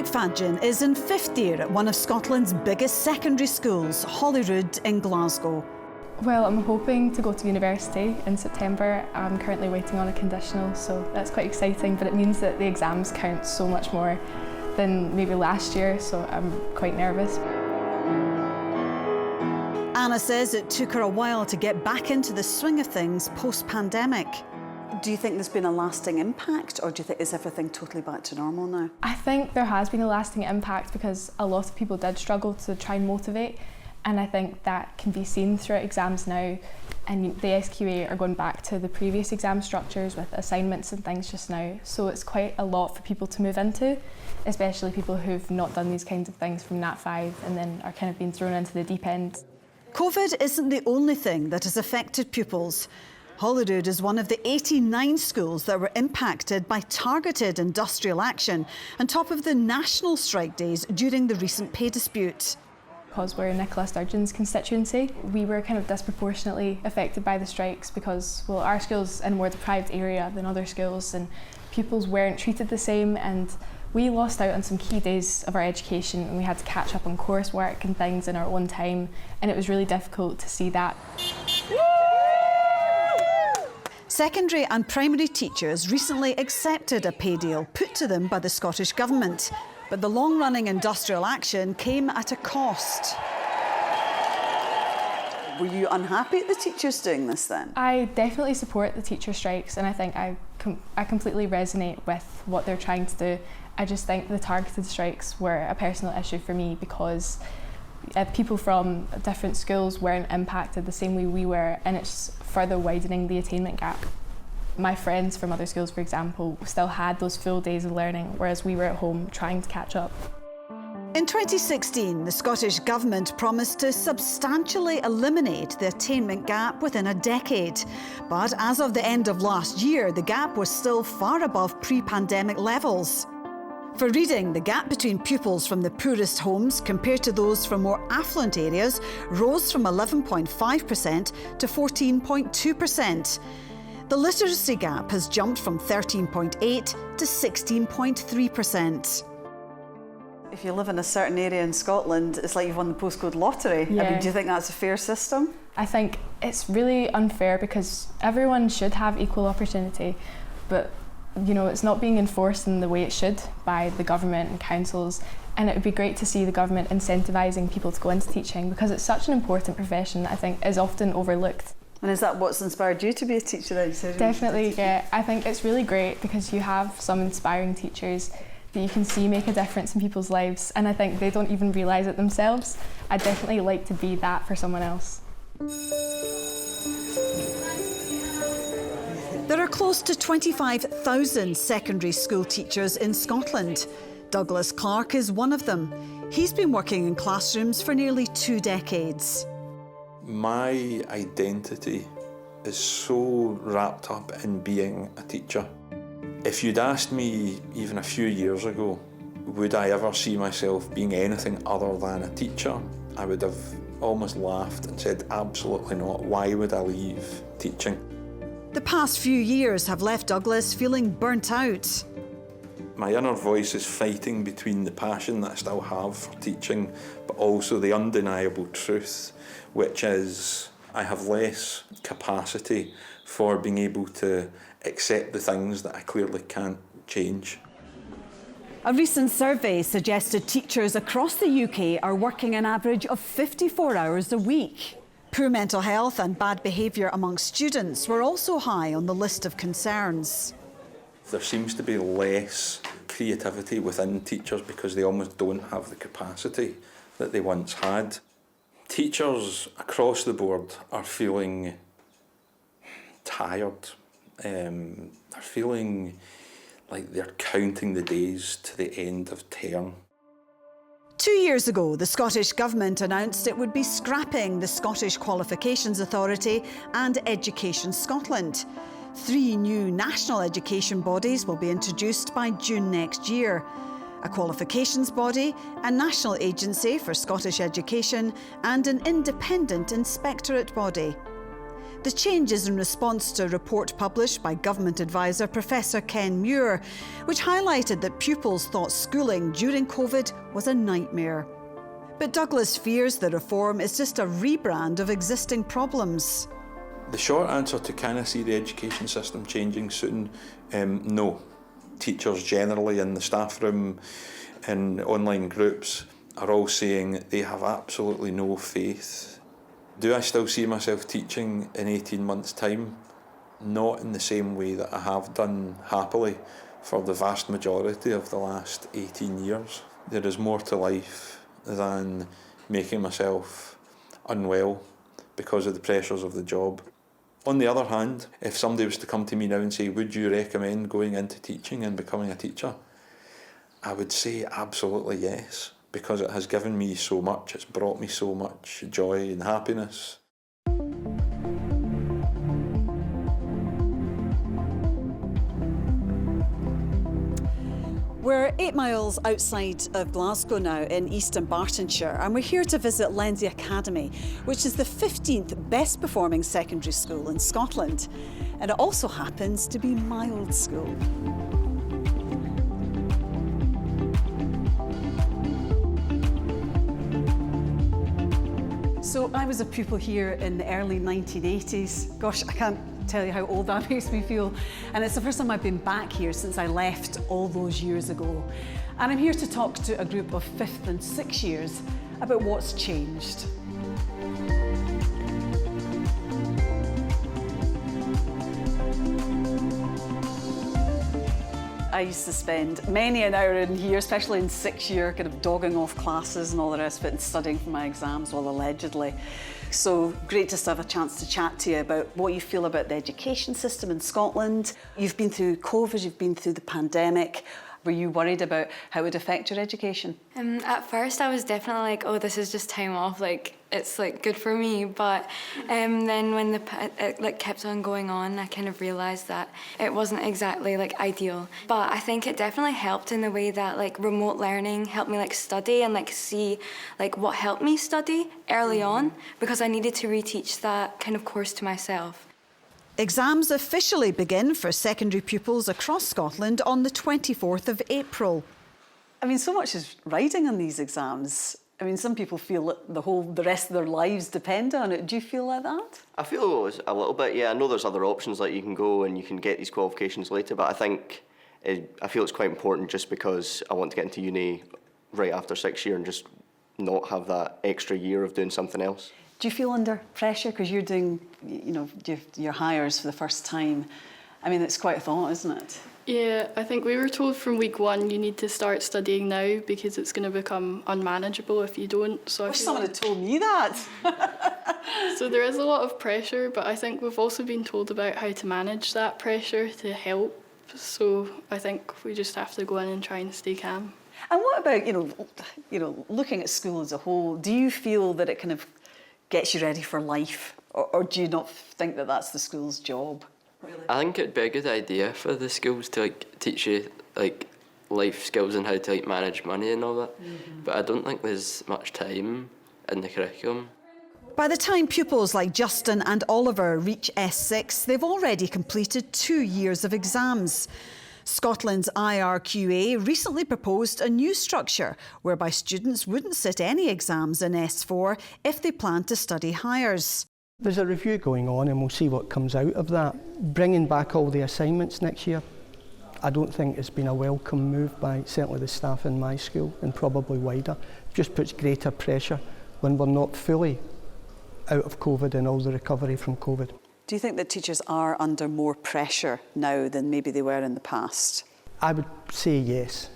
McFadden is in 5th year at one of Scotland's biggest secondary schools, Holyrood in Glasgow. Well, I'm hoping to go to university in September. I'm currently waiting on a conditional, so that's quite exciting, but it means that the exams count so much more than maybe last year, so I'm quite nervous. Anna says it took her a while to get back into the swing of things post-pandemic. Do you think there's been a lasting impact, or do you think is everything totally back to normal now? I think there has been a lasting impact because a lot of people did struggle to try and motivate, and I think that can be seen throughout exams now. And the SQA are going back to the previous exam structures with assignments and things just now, so it's quite a lot for people to move into, especially people who've not done these kinds of things from Nat 5 and then are kind of being thrown into the deep end. COVID isn't the only thing that has affected pupils. Holyrood is one of the 89 schools that were impacted by targeted industrial action on top of the national strike days during the recent pay dispute. Because we're Nicola Sturgeon's constituency, we were kind of disproportionately affected by the strikes because, well, our school's in a more deprived area than other schools and pupils weren't treated the same, and we lost out on some key days of our education and we had to catch up on coursework and things in our own time, and it was really difficult to see that. Secondary and primary teachers recently accepted a pay deal put to them by the Scottish Government, but the long-running industrial action came at a cost. Were you unhappy at the teachers doing this then? I definitely support the teacher strikes, and I think I completely resonate with what they're trying to do. I just think the targeted strikes were a personal issue for me because people from different schools weren't impacted the same way we were, and it's further widening the attainment gap. My friends from other schools, for example, still had those full days of learning, whereas we were at home trying to catch up. In 2016, the Scottish Government promised to substantially eliminate the attainment gap within a decade. But as of the end of last year, the gap was still far above pre-pandemic levels. For reading, the gap between pupils from the poorest homes compared to those from more affluent areas rose from 11.5% to 14.2%. The literacy gap has jumped from 13.8% to 16.3%. If you live in a certain area in Scotland, it's like you've won the postcode lottery. Yeah. I mean, do you think that's a fair system? I think it's really unfair because everyone should have equal opportunity, but you know, it's not being enforced in the way it should by the government and councils, and it would be great to see the government incentivising people to go into teaching because it's such an important profession that I think is often overlooked. And is that what's inspired you to be a teacher then? Definitely, yeah. I think it's really great because you have some inspiring teachers that you can see make a difference in people's lives, and I think they don't even realise it themselves. I'd definitely like to be that for someone else. There are close to 25,000 secondary school teachers in Scotland. Douglas Clark is one of them. He's been working in classrooms for nearly 2 decades. My identity is so wrapped up in being a teacher. If you'd asked me even a few years ago, would I ever see myself being anything other than a teacher, I would have almost laughed and said, absolutely not. Why would I leave teaching? The past few years have left Douglas feeling burnt out. My inner voice is fighting between the passion that I still have for teaching, but also the undeniable truth, which is I have less capacity for being able to accept the things that I clearly can't change. A recent survey suggested teachers across the UK are working an average of 54 hours a week. Poor mental health and bad behaviour amongst students were also high on the list of concerns. There seems to be less creativity within teachers because they almost don't have the capacity that they once had. Teachers across the board are feeling tired. They're feeling like they're counting the days to the end of term. 2 years ago, the Scottish Government announced it would be scrapping the Scottish Qualifications Authority and Education Scotland. 3 new national education bodies will be introduced by June next year. A qualifications body, a national agency for Scottish education, and an independent inspectorate body. The change is in response to a report published by government advisor Professor Ken Muir, which highlighted that pupils thought schooling during COVID was a nightmare. But Douglas fears the reform is just a rebrand of existing problems. The short answer to can I see the education system changing soon? No. Teachers generally in the staff room, in online groups, are all saying they have absolutely no faith. Do I still see myself teaching in 18 months' time? Not in the same way that I have done happily for the vast majority of the last 18 years. There is more to life than making myself unwell because of the pressures of the job. On the other hand, if somebody was to come to me now and say, would you recommend going into teaching and becoming a teacher? I would say absolutely yes, because it has given me so much, it's brought me so much joy and happiness. We're 8 miles outside of Glasgow now in East Dunbartonshire, and we're here to visit Lenzie Academy, which is the 15th best performing secondary school in Scotland. And it also happens to be Mild School. So I was a pupil here in the early 1980s. Gosh, I can't tell you how old that makes me feel. And it's the first time I've been back here since I left all those years ago. And I'm here to talk to a group of 5th and 6th years about what's changed. I used to spend many an hour in here, especially in 6th year, kind of dogging off classes and all the rest of it and studying for my exams, well, allegedly. So great just to have a chance to chat to you about what you feel about the education system in Scotland. You've been through COVID, you've been through the pandemic. Were you worried about how it would affect your education? At first I was definitely like, oh, this is just time off, like it's like good for me. But then when it like kept on going on, I kind of realised that it wasn't exactly like ideal. But I think it definitely helped in the way that like remote learning helped me like study and like see like what helped me study early on, because I needed to reteach that kind of course to myself. Exams officially begin for secondary pupils across Scotland on the 24th of April. I mean, so much is riding on these exams. I mean, some people feel that the rest of their lives depend on it. Do you feel like that? I feel a little bit, yeah. I know there's other options, like you can go and you can get these qualifications later, but I feel it's quite important just because I want to get into uni right after 6th year and just not have that extra year of doing something else. Do you feel under pressure because you're doing, your hires for the first time? I mean, it's quite a thought, isn't it? Yeah, I think we were told from week 1 you need to start studying now because it's going to become unmanageable if you don't. So I wish someone had told me that. So there is a lot of pressure, but I think we've also been told about how to manage that pressure to help. So I think we just have to go in and try and stay calm. And what about, looking at school as a whole, do you feel that it kind of gets you ready for life, or do you not think that that's the school's job? Really? I think it'd be a good idea for the schools to teach you life skills and how to manage money and all that. But I don't think there's much time in the curriculum. By the time pupils like Justin and Oliver reach S6, they've already completed 2 years of exams. Scotland's IRQA recently proposed a new structure whereby students wouldn't sit any exams in S4 if they plan to study hires. There's a review going on and we'll see what comes out of that. Bringing back all the assignments next year, I don't think it's been a welcome move by certainly the staff in my school and probably wider. It just puts greater pressure when we're not fully out of COVID and all the recovery from COVID. Do you think that teachers are under more pressure now than maybe they were in the past? I would say yes.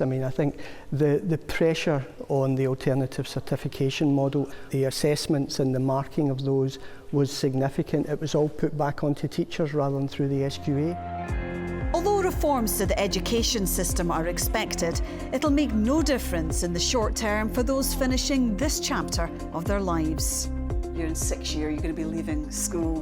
I mean, I think the pressure on the alternative certification model, the assessments and the marking of those was significant. It was all put back onto teachers rather than through the SQA. Although reforms to the education system are expected, it'll make no difference in the short term for those finishing this chapter of their lives. You're in 6th year, you're going to be leaving school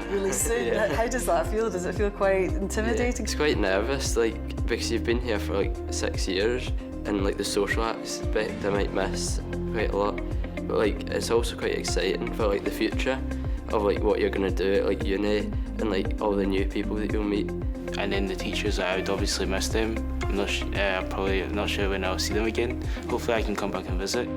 really soon. Yeah. How does that feel? Does it feel quite intimidating? Yeah, it's quite nervous, because you've been here for 6 years, and the social aspect I might miss quite a lot. But it's also quite exciting for the future, of like what you're going to do at like uni and like all the new people that you'll meet. And then the teachers, I would obviously miss them. I'm probably not sure when I'll see them again. Hopefully I can come back and visit.